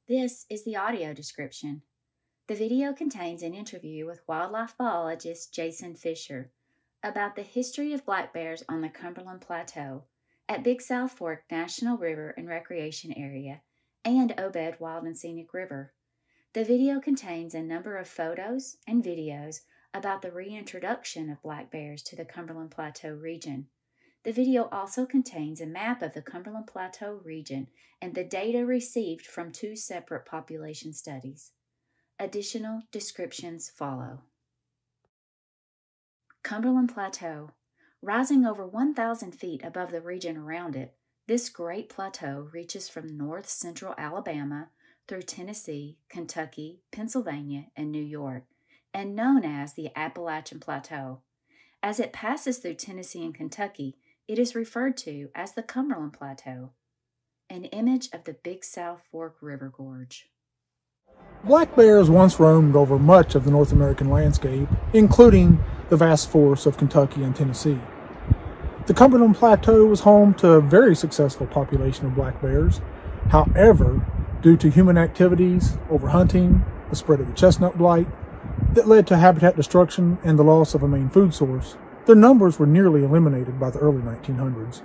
This is the audio description. The video contains an interview with wildlife biologist Jason Fisher about the history of black bears on the Cumberland Plateau at Big South Fork National River and Recreation Area and Obed Wild and Scenic River. The video contains a number of photos and videos about the reintroduction of black bears to the Cumberland Plateau region. The video also contains a map of the Cumberland Plateau region and the data received from two separate population studies. Additional descriptions follow. Cumberland Plateau. Rising over 1,000 feet above the region around it, this great plateau reaches from north-central Alabama through Tennessee, Kentucky, Pennsylvania, and New York, and known as the Appalachian Plateau. As it passes through Tennessee and Kentucky, it is referred to as the Cumberland Plateau. An image of the Big South Fork River Gorge. Black bears once roamed over much of the North American landscape, including the vast forests of Kentucky and Tennessee. The Cumberland Plateau was home to a very successful population of black bears. However, due to human activities, overhunting, the spread of the chestnut blight, that led to habitat destruction and the loss of a main food source, their numbers were nearly eliminated by the early 1900s.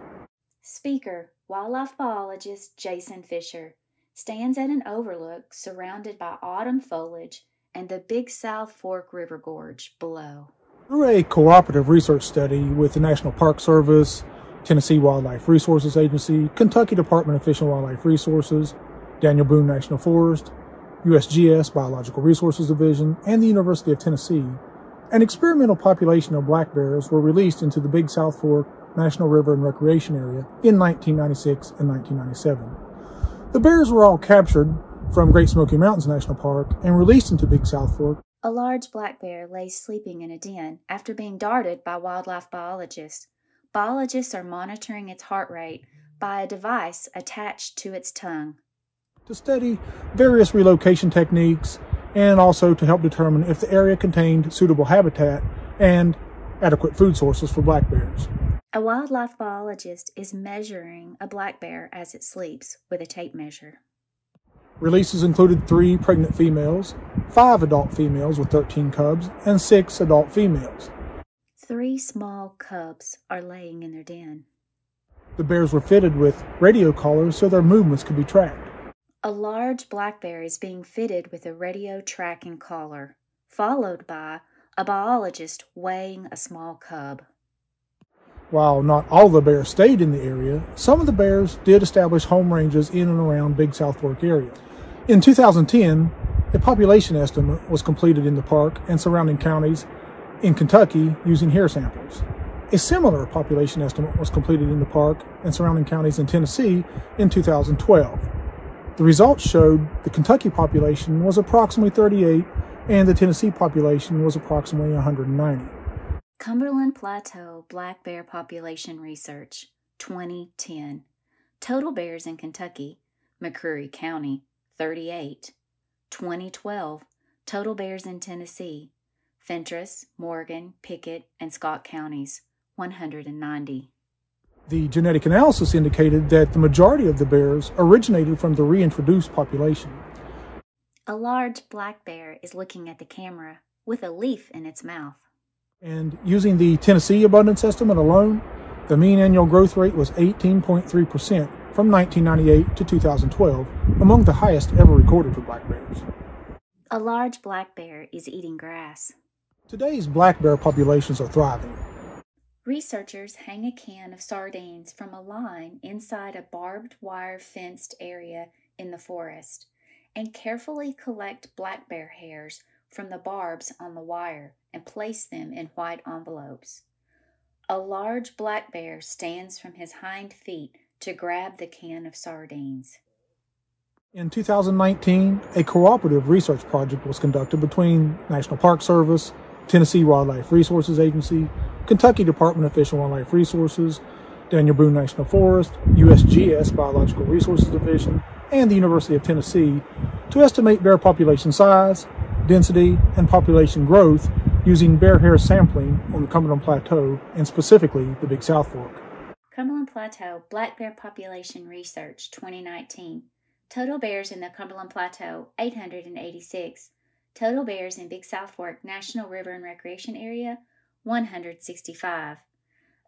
Speaker, wildlife biologist Jason Fisher, stands at an overlook surrounded by autumn foliage and the Big South Fork River Gorge below. Through a cooperative research study with the National Park Service, Tennessee Wildlife Resources Agency, Kentucky Department of Fish and Wildlife Resources, Daniel Boone National Forest, USGS Biological Resources Division, and the University of Tennessee, an experimental population of black bears were released into the Big South Fork National River and Recreation Area in 1996 and 1997. The bears were all captured from Great Smoky Mountains National Park and released into Big South Fork. A large black bear lays sleeping in a den after being darted by wildlife biologists. Biologists are monitoring its heart rate by a device attached to its tongue to study various relocation techniques and also to help determine if the area contained suitable habitat and adequate food sources for black bears. A wildlife biologist is measuring a black bear as it sleeps with a tape measure. Releases included 3 pregnant females, 5 adult females with 13 cubs, and 6 adult females. 3 small cubs are laying in their den. The bears were fitted with radio collars so their movements could be tracked. A large black bear is being fitted with a radio tracking collar, followed by a biologist weighing a small cub. While not all the bears stayed in the area, some of the bears did establish home ranges in and around Big South Fork area. In 2010, a population estimate was completed in the park and surrounding counties in Kentucky using hair samples. A similar population estimate was completed in the park and surrounding counties in Tennessee in 2012. The results showed the Kentucky population was approximately 38 and the Tennessee population was approximately 190. Cumberland Plateau Black Bear Population Research, 2010. Total bears in Kentucky, McCreary County, 38. 2012. Total bears in Tennessee, Fentress, Morgan, Pickett, and Scott counties, 190. The genetic analysis indicated that the majority of the bears originated from the reintroduced population. A large black bear is looking at the camera with a leaf in its mouth. And using the Tennessee abundance estimate alone, the mean annual growth rate was 18.3% from 1998 to 2012, among the highest ever recorded for black bears. A large black bear is eating grass. Today's black bear populations are thriving. Researchers hang a can of sardines from a line inside a barbed wire fenced area in the forest and carefully collect black bear hairs from the barbs on the wire and place them in white envelopes. A large black bear stands from his hind feet to grab the can of sardines. In 2019, a cooperative research project was conducted between National Park Service, Tennessee Wildlife Resources Agency, Kentucky Department of Fish and Wildlife Resources, Daniel Boone National Forest, USGS Biological Resources Division, and the University of Tennessee to estimate bear population size, density, and population growth using bear hair sampling on the Cumberland Plateau and specifically the Big South Fork. Cumberland Plateau Black Bear Population Research 2019. Total bears in the Cumberland Plateau, 886. Total bears in Big South Fork National River and Recreation Area, 165.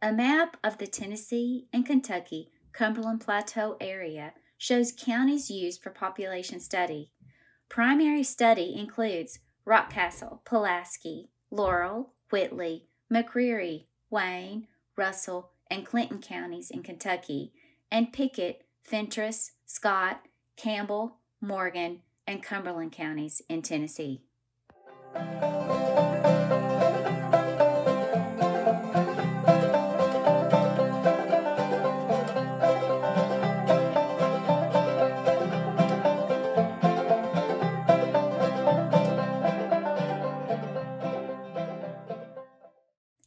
A map of the Tennessee and Kentucky Cumberland Plateau area shows counties used for population study. Primary study includes Rockcastle, Pulaski, Laurel, Whitley, McCreary, Wayne, Russell, and Clinton counties in Kentucky, and Pickett, Fentress, Scott, Campbell, Morgan, and Cumberland counties in Tennessee.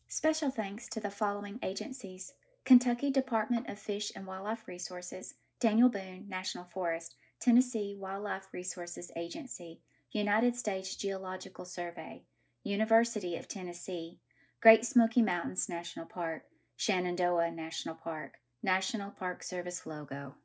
Special thanks to the following agencies: Kentucky Department of Fish and Wildlife Resources, Daniel Boone National Forest, Tennessee Wildlife Resources Agency, United States Geological Survey, University of Tennessee, Great Smoky Mountains National Park, Shenandoah National Park, National Park Service logo.